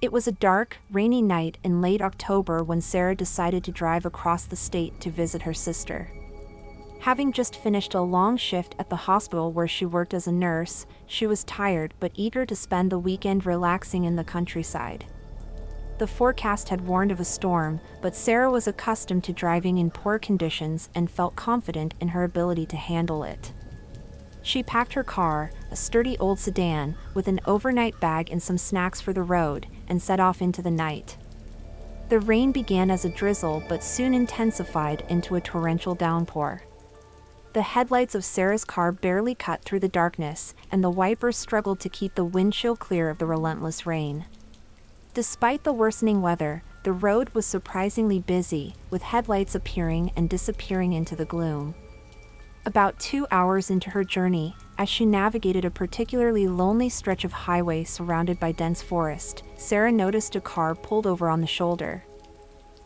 It was a dark, rainy night in late October when Sarah decided to drive across the state to visit her sister. Having just finished a long shift at the hospital where she worked as a nurse, she was tired but eager to spend the weekend relaxing in the countryside. The forecast had warned of a storm, but Sarah was accustomed to driving in poor conditions and felt confident in her ability to handle it. She packed her car, a sturdy old sedan, with an overnight bag and some snacks for the road, and set off into the night. The rain began as a drizzle but soon intensified into a torrential downpour. The headlights of Sarah's car barely cut through the darkness, and the wipers struggled to keep the windshield clear of the relentless rain. Despite the worsening weather, the road was surprisingly busy, with headlights appearing and disappearing into the gloom. About 2 hours into her journey, as she navigated a particularly lonely stretch of highway surrounded by dense forest, Sarah noticed a car pulled over on the shoulder.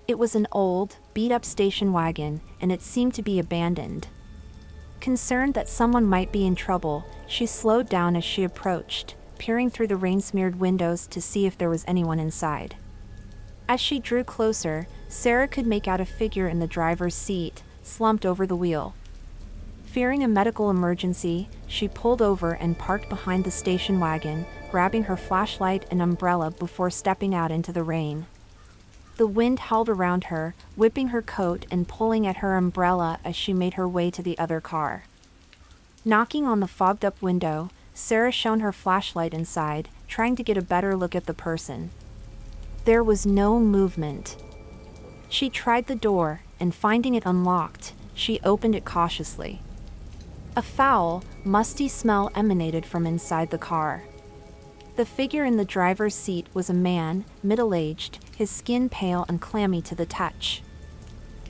It was an old, beat-up station wagon, and it seemed to be abandoned. Concerned that someone might be in trouble, she slowed down as she approached, peering through the rain-smeared windows to see if there was anyone inside. As she drew closer, Sarah could make out a figure in the driver's seat, slumped over the wheel. Fearing a medical emergency, she pulled over and parked behind the station wagon, grabbing her flashlight and umbrella before stepping out into the rain. The wind howled around her, whipping her coat and pulling at her umbrella as she made her way to the other car. Knocking on the fogged-up window, Sarah shone her flashlight inside, trying to get a better look at the person. There was no movement. She tried the door, and finding it unlocked, she opened it cautiously. A foul, musty smell emanated from inside the car. The figure in the driver's seat was a man, middle-aged, his skin pale and clammy to the touch.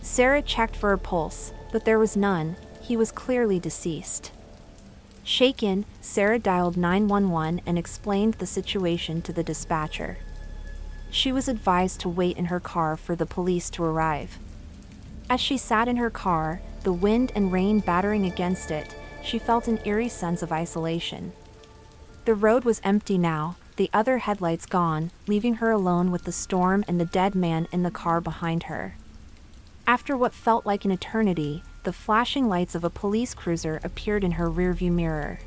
Sarah checked for a pulse, but there was none. He was clearly deceased. Shaken, Sarah dialed 911 and explained the situation to the dispatcher. She was advised to wait in her car for the police to arrive. As she sat in her car, the wind and rain battering against it, she felt an eerie sense of isolation. The road was empty now, the other headlights gone, leaving her alone with the storm and the dead man in the car behind her. After what felt like an eternity, the flashing lights of a police cruiser appeared in her rearview mirror.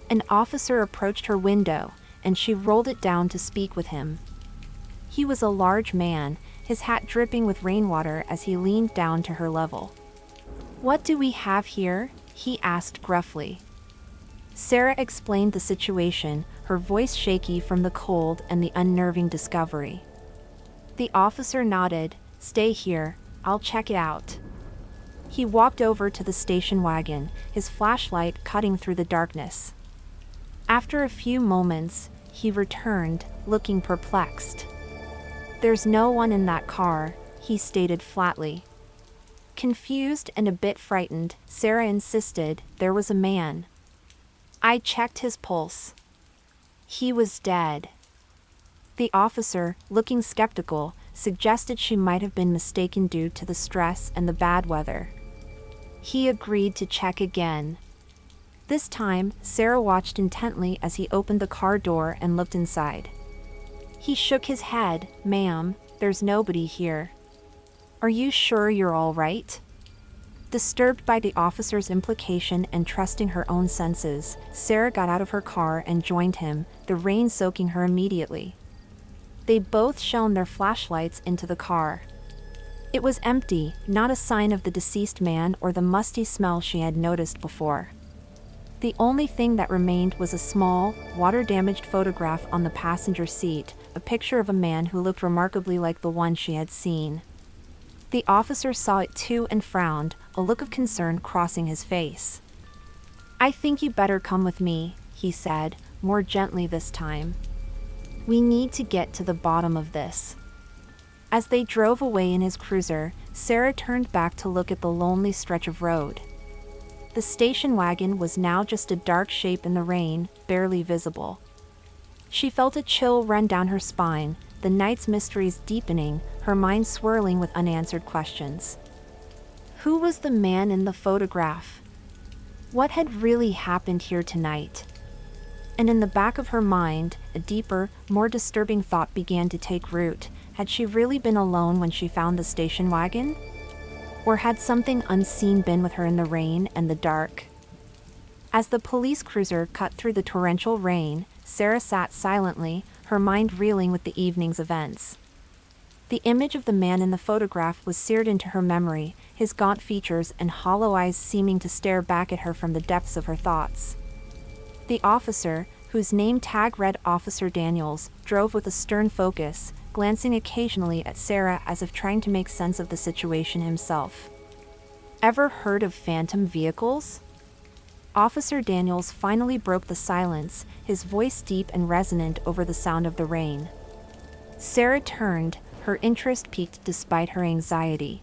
An officer approached her window, and she rolled it down to speak with him. He was a large man, his hat dripping with rainwater as he leaned down to her level. "What do we have here?" he asked gruffly. Sarah explained the situation, her voice shaky from the cold and the unnerving discovery. The officer nodded. "Stay here, I'll check it out." He walked over to the station wagon, his flashlight cutting through the darkness. After a few moments, he returned, looking perplexed. "There's no one in that car," he stated flatly. Confused and a bit frightened, Sarah insisted, "There was a man. I checked his pulse. He was dead." The officer, looking skeptical, suggested she might have been mistaken due to the stress and the bad weather. He agreed to check again. This time, Sarah watched intently as he opened the car door and looked inside. He shook his head. "Ma'am, there's nobody here." "Are you sure you're all right?" Disturbed by the officer's implication and trusting her own senses, Sarah got out of her car and joined him, the rain soaking her immediately. They both shone their flashlights into the car. It was empty, not a sign of the deceased man or the musty smell she had noticed before. The only thing that remained was a small, water-damaged photograph on the passenger seat, a picture of a man who looked remarkably like the one she had seen. The officer saw it too and frowned, a look of concern crossing his face. "I think you better come with me," he said, more gently this time. "We need to get to the bottom of this." As they drove away in his cruiser, Sarah turned back to look at the lonely stretch of road. The station wagon was now just a dark shape in the rain, barely visible. She felt a chill run down her spine, the night's mysteries deepening, her mind swirling with unanswered questions. Who was the man in the photograph? What had really happened here tonight? And in the back of her mind, a deeper, more disturbing thought began to take root. Had she really been alone when she found the station wagon? Or had something unseen been with her in the rain and the dark? As the police cruiser cut through the torrential rain, Sarah sat silently, her mind reeling with the evening's events. The image of the man in the photograph was seared into her memory, his gaunt features and hollow eyes seeming to stare back at her from the depths of her thoughts. The officer, whose name tag read Officer Daniels, drove with a stern focus, glancing occasionally at Sarah as if trying to make sense of the situation himself. Ever heard of phantom vehicles? Officer Daniels finally broke the silence, his voice deep and resonant over the sound of the rain. Sarah turned, her interest piqued despite her anxiety.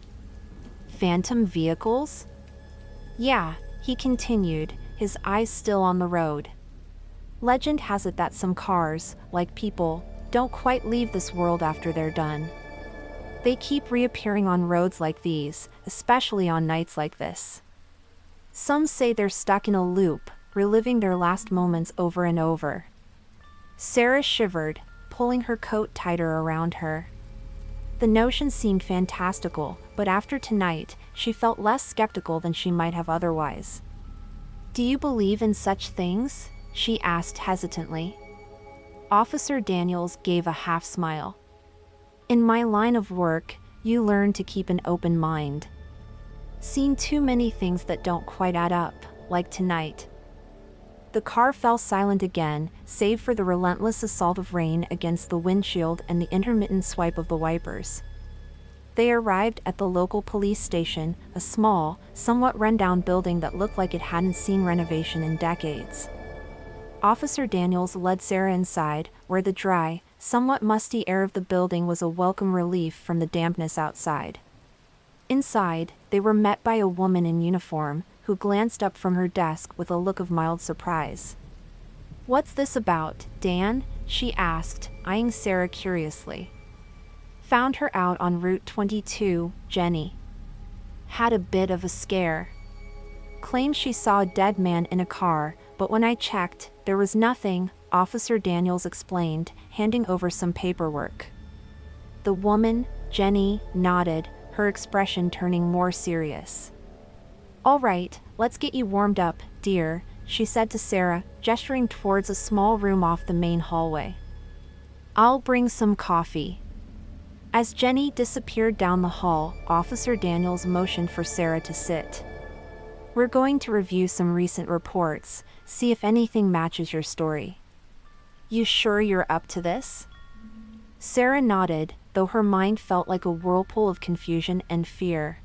Phantom vehicles? Yeah, he continued, his eyes still on the road. Legend has it that some cars, like people, don't quite leave this world after they're done. They keep reappearing on roads like these, especially on nights like this. Some say they're stuck in a loop, reliving their last moments over and over. Sarah shivered, pulling her coat tighter around her. The notion seemed fantastical, but after tonight, she felt less skeptical than she might have otherwise. "Do you believe in such things?" she asked hesitantly. Officer Daniels gave a half smile. "In my line of work, you learn to keep an open mind. Seen too many things that don't quite add up, like tonight." The car fell silent again, save for the relentless assault of rain against the windshield and the intermittent swipe of the wipers. They arrived at the local police station, a small, somewhat run-down building that looked like it hadn't seen renovation in decades. Officer Daniels led Sarah inside, where the dry, somewhat musty air of the building was a welcome relief from the dampness outside. Inside, they were met by a woman in uniform, who glanced up from her desk with a look of mild surprise. "What's this about, Dan?" she asked, eyeing Sarah curiously. "Found her out on Route 22, Jenny. Had a bit of a scare. Claims she saw a dead man in a car, but when I checked, there was nothing," Officer Daniels explained, handing over some paperwork. The woman, Jenny, nodded, her expression turning more serious. "All right, let's get you warmed up, dear," she said to Sarah, gesturing towards a small room off the main hallway. "I'll bring some coffee." As Jenny disappeared down the hall, Officer Daniels motioned for Sarah to sit. "We're going to review some recent reports, see if anything matches your story." "You sure you're up to this?" Sarah nodded, though her mind felt like a whirlpool of confusion and fear.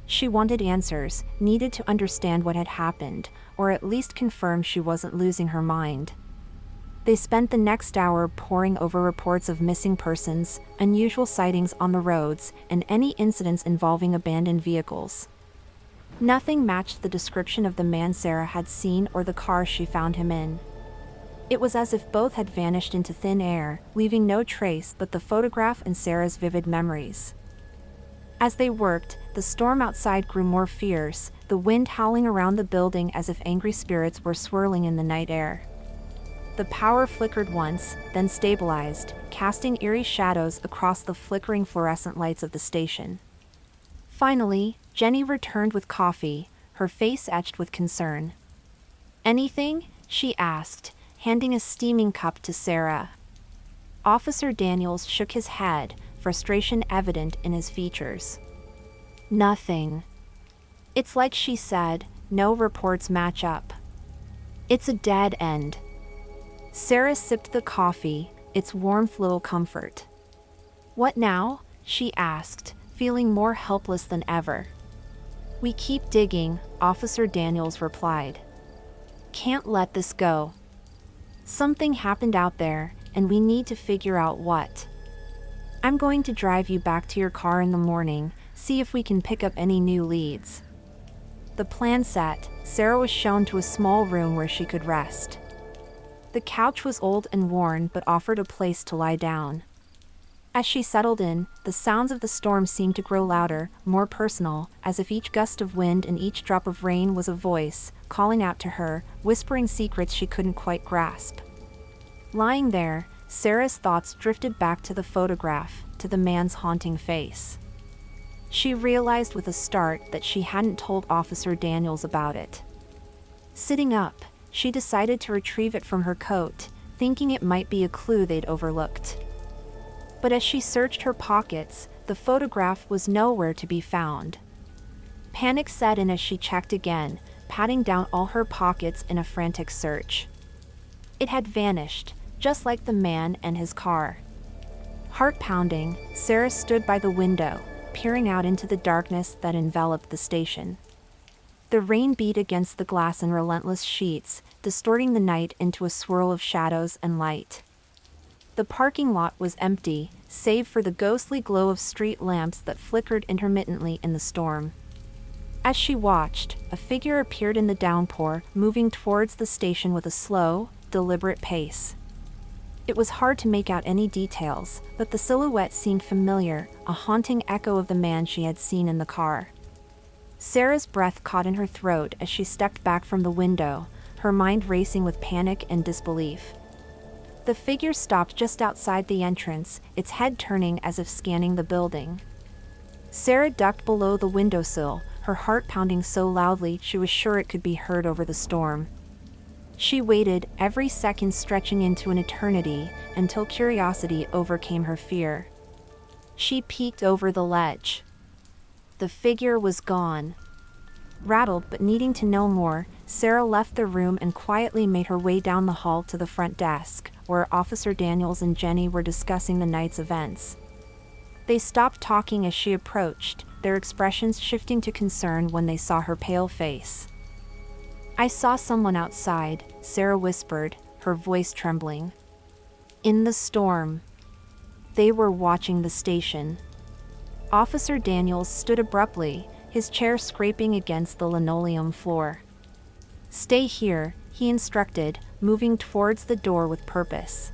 She wanted answers, needed to understand what had happened, or at least confirm she wasn't losing her mind. They spent the next hour poring over reports of missing persons, unusual sightings on the roads, and any incidents involving abandoned vehicles. Nothing matched the description of the man Sarah had seen or the car she found him in. It was as if both had vanished into thin air, leaving no trace but the photograph and Sarah's vivid memories. As they worked, the storm outside grew more fierce, the wind howling around the building as if angry spirits were swirling in the night air. The power flickered once, then stabilized, casting eerie shadows across the flickering fluorescent lights of the station. Finally, Jenny returned with coffee, her face etched with concern. "Anything?" she asked, handing a steaming cup to Sarah. Officer Daniels shook his head, frustration evident in his features. "Nothing. It's like she said, no reports match up. It's a dead end." Sarah sipped the coffee, its warmth little comfort. "What now?" she asked, feeling more helpless than ever. "We keep digging," Officer Daniels replied. "Can't let this go. Something happened out there, and we need to figure out what. I'm going to drive you back to your car in the morning, see if we can pick up any new leads." The plan set, Sarah was shown to a small room where she could rest. The couch was old and worn but offered a place to lie down. As she settled in, the sounds of the storm seemed to grow louder, more personal, as if each gust of wind and each drop of rain was a voice, calling out to her, whispering secrets she couldn't quite grasp. Lying there, Sarah's thoughts drifted back to the photograph, to the man's haunting face. She realized with a start that she hadn't told Officer Daniels about it. Sitting up, she decided to retrieve it from her coat, thinking it might be a clue they'd overlooked. But as she searched her pockets, the photograph was nowhere to be found. Panic set in as she checked again, patting down all her pockets in a frantic search. It had vanished, just like the man and his car. Heart pounding, Sarah stood by the window, peering out into the darkness that enveloped the station. The rain beat against the glass in relentless sheets, distorting the night into a swirl of shadows and light. The parking lot was empty, save for the ghostly glow of street lamps that flickered intermittently in the storm. As she watched, a figure appeared in the downpour, moving towards the station with a slow, deliberate pace. It was hard to make out any details, but the silhouette seemed familiar, a haunting echo of the man she had seen in the car. Sarah's breath caught in her throat as she stepped back from the window, her mind racing with panic and disbelief. The figure stopped just outside the entrance, its head turning as if scanning the building. Sarah ducked below the windowsill, her heart pounding so loudly she was sure it could be heard over the storm. She waited, every second stretching into an eternity, until curiosity overcame her fear. She peeked over the ledge. The figure was gone. Rattled but needing to know more, Sarah left the room and quietly made her way down the hall to the front desk, where Officer Daniels and Jenny were discussing the night's events. They stopped talking as she approached, their expressions shifting to concern when they saw her pale face. "I saw someone outside," Sarah whispered, her voice trembling. "In the storm." They were watching the station. Officer Daniels stood abruptly, his chair scraping against the linoleum floor. "Stay here," he instructed, moving towards the door with purpose.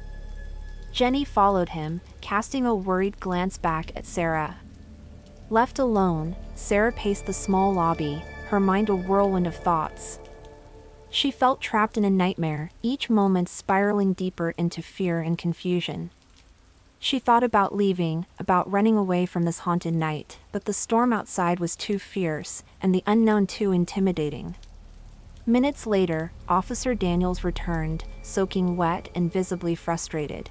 Jenny followed him, casting a worried glance back at Sarah. Left alone, Sarah paced the small lobby, her mind a whirlwind of thoughts. She felt trapped in a nightmare, each moment spiraling deeper into fear and confusion. She thought about leaving, about running away from this haunted night, but the storm outside was too fierce, and the unknown too intimidating. Minutes later, Officer Daniels returned, soaking wet and visibly frustrated.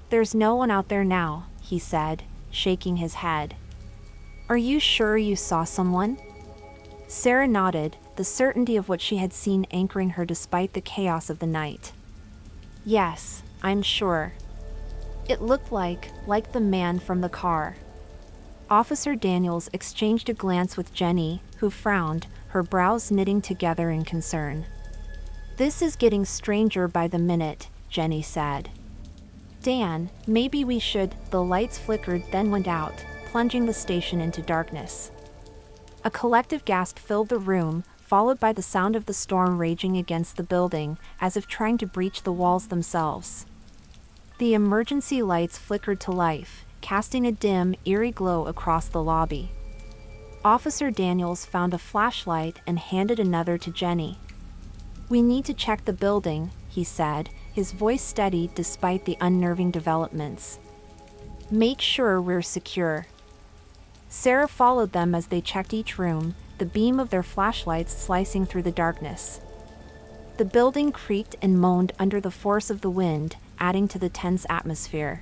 "There's no one out there now," he said, shaking his head. "Are you sure you saw someone?" Sarah nodded, the certainty of what she had seen anchoring her despite the chaos of the night. "Yes, I'm sure. It looked like the man from the car." Officer Daniels exchanged a glance with Jenny, who frowned, her brows knitting together in concern. "This is getting stranger by the minute," Jenny said. "Dan, maybe we should—" The lights flickered then went out, plunging the station into darkness. A collective gasp filled the room, followed by the sound of the storm raging against the building, as if trying to breach the walls themselves. The emergency lights flickered to life, casting a dim, eerie glow across the lobby. Officer Daniels found a flashlight and handed another to Jenny. "We need to check the building," he said, his voice steady despite the unnerving developments. "Make sure we're secure." Sarah followed them as they checked each room, the beam of their flashlights slicing through the darkness. The building creaked and moaned under the force of the wind, adding to the tense atmosphere.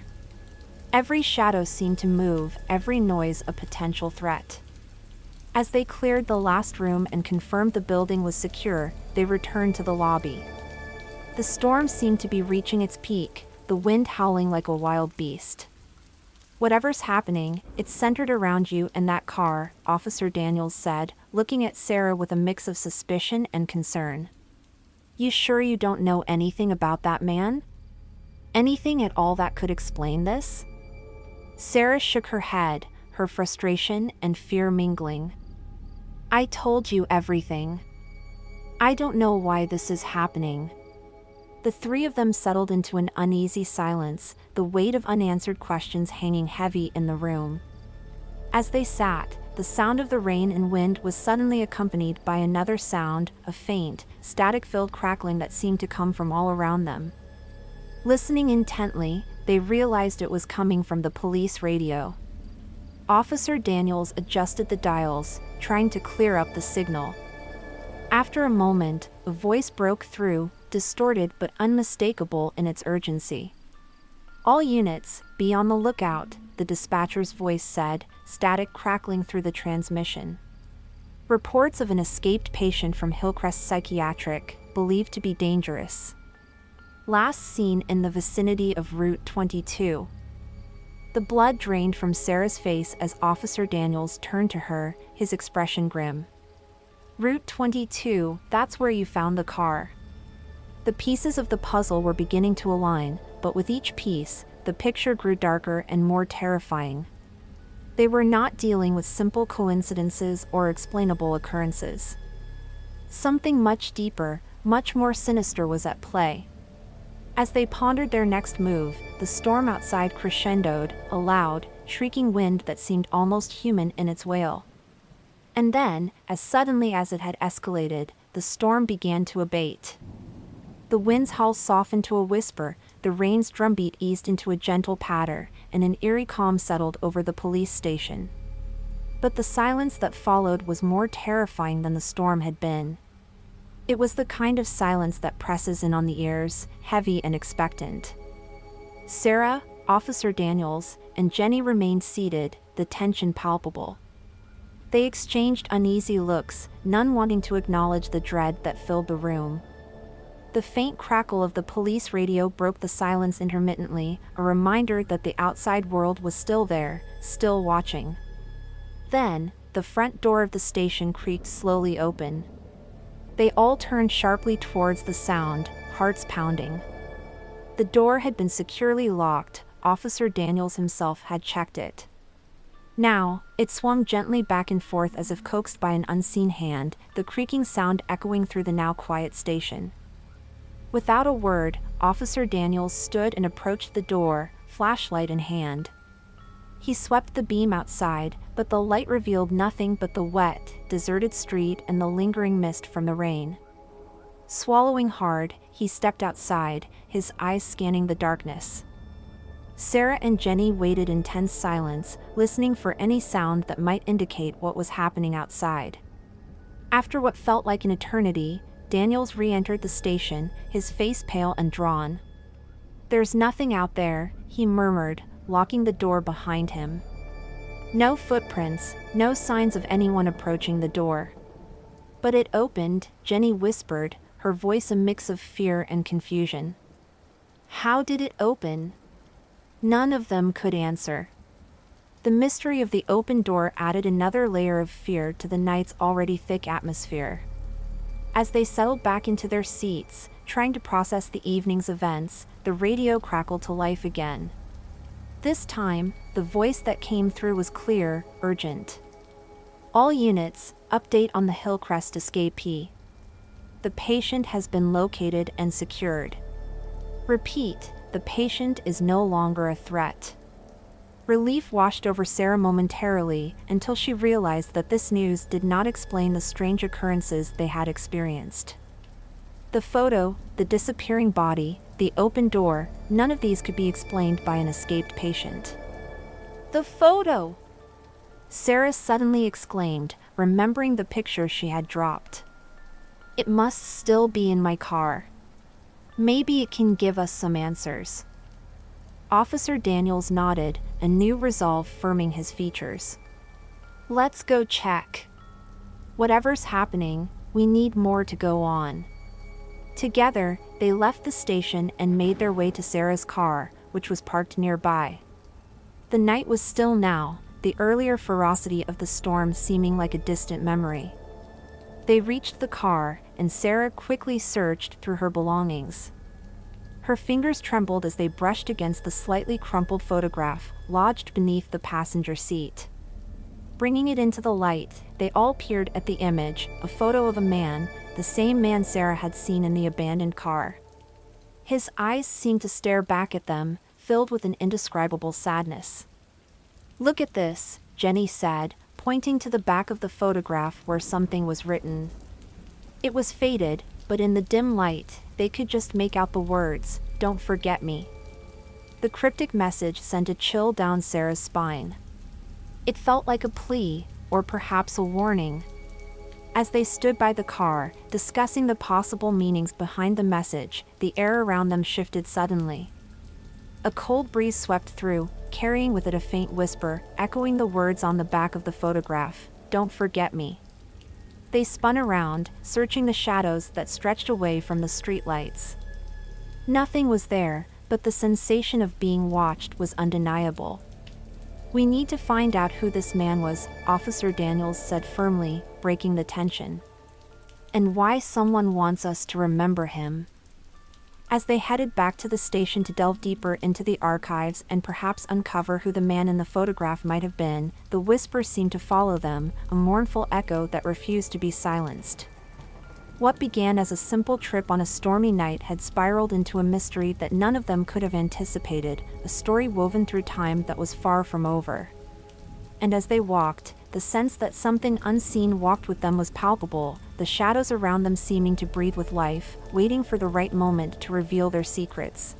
Every shadow seemed to move, every noise a potential threat. As they cleared the last room and confirmed the building was secure, they returned to the lobby. The storm seemed to be reaching its peak, the wind howling like a wild beast. "Whatever's happening, it's centered around you and that car," Officer Daniels said, looking at Sarah with a mix of suspicion and concern. "You sure you don't know anything about that man? Anything at all that could explain this?" Sarah shook her head, her frustration and fear mingling. "I told you everything. I don't know why this is happening." The three of them settled into an uneasy silence, the weight of unanswered questions hanging heavy in the room. As they sat, the sound of the rain and wind was suddenly accompanied by another sound, a faint, static-filled crackling that seemed to come from all around them. Listening intently, they realized it was coming from the police radio. Officer Daniels adjusted the dials, trying to clear up the signal. After a moment, a voice broke through, distorted but unmistakable in its urgency. "All units, be on the lookout," the dispatcher's voice said, static crackling through the transmission. "Reports of an escaped patient from Hillcrest Psychiatric, believed to be dangerous. Last seen in the vicinity of Route 22. The blood drained from Sarah's face as Officer Daniels turned to her, his expression grim. "Route 22, that's where you found the car." The pieces of the puzzle were beginning to align, but with each piece, the picture grew darker and more terrifying. They were not dealing with simple coincidences or explainable occurrences. Something much deeper, much more sinister was at play. As they pondered their next move, the storm outside crescendoed, a loud, shrieking wind that seemed almost human in its wail. And then, as suddenly as it had escalated, the storm began to abate. The wind's howl softened to a whisper, the rain's drumbeat eased into a gentle patter, and an eerie calm settled over the police station. But the silence that followed was more terrifying than the storm had been. It was the kind of silence that presses in on the ears, heavy and expectant. Sarah, Officer Daniels, and Jenny remained seated, the tension palpable. They exchanged uneasy looks, none wanting to acknowledge the dread that filled the room. The faint crackle of the police radio broke the silence intermittently, a reminder that the outside world was still there, still watching. Then, the front door of the station creaked slowly open. They all turned sharply towards the sound, hearts pounding. The door had been securely locked, Officer Daniels himself had checked it. Now, it swung gently back and forth as if coaxed by an unseen hand, the creaking sound echoing through the now quiet station. Without a word, Officer Daniels stood and approached the door, flashlight in hand. He swept the beam outside, but the light revealed nothing but the wet, deserted street and the lingering mist from the rain. Swallowing hard, he stepped outside, his eyes scanning the darkness. Sarah and Jenny waited in tense silence, listening for any sound that might indicate what was happening outside. After what felt like an eternity, Daniels re-entered the station, his face pale and drawn. "There's nothing out there," he murmured, locking the door behind him. No footprints, no signs of anyone approaching the door. "But it opened," Jenny whispered, her voice a mix of fear and confusion. "How did it open?" None of them could answer. The mystery of the open door added another layer of fear to the night's already thick atmosphere. As they settled back into their seats, trying to process the evening's events, the radio crackled to life again. This time, the voice that came through was clear, urgent. "All units, update on the Hillcrest escapee. The patient has been located and secured. Repeat, the patient is no longer a threat." Relief washed over Sarah momentarily, until she realized that this news did not explain the strange occurrences they had experienced. The photo, the disappearing body, the open door, none of these could be explained by an escaped patient. "The photo!" Sarah suddenly exclaimed, remembering the picture she had dropped. "It must still be in my car. Maybe it can give us some answers." Officer Daniels nodded, a new resolve firming his features. "Let's go check. Whatever's happening, we need more to go on." Together, they left the station and made their way to Sarah's car, which was parked nearby. The night was still now, the earlier ferocity of the storm seeming like a distant memory. They reached the car, and Sarah quickly searched through her belongings. Her fingers trembled as they brushed against the slightly crumpled photograph, lodged beneath the passenger seat. Bringing it into the light, they all peered at the image, a photo of a man, the same man Sarah had seen in the abandoned car. His eyes seemed to stare back at them, filled with an indescribable sadness. "Look at this," Jenny said, pointing to the back of the photograph where something was written. It was faded, but in the dim light, they could just make out the words, "Don't forget me." The cryptic message sent a chill down Sarah's spine. It felt like a plea, or perhaps a warning. As they stood by the car, discussing the possible meanings behind the message, the air around them shifted suddenly. A cold breeze swept through, carrying with it a faint whisper, echoing the words on the back of the photograph, "Don't forget me." They spun around, searching the shadows that stretched away from the streetlights. Nothing was there, but the sensation of being watched was undeniable. "We need to find out who this man was," Officer Daniels said firmly, breaking the tension. "And why someone wants us to remember him." As they headed back to the station to delve deeper into the archives and perhaps uncover who the man in the photograph might have been, the whisper seemed to follow them, a mournful echo that refused to be silenced. What began as a simple trip on a stormy night had spiraled into a mystery that none of them could have anticipated, a story woven through time that was far from over. And as they walked, the sense that something unseen walked with them was palpable, the shadows around them seeming to breathe with life, waiting for the right moment to reveal their secrets.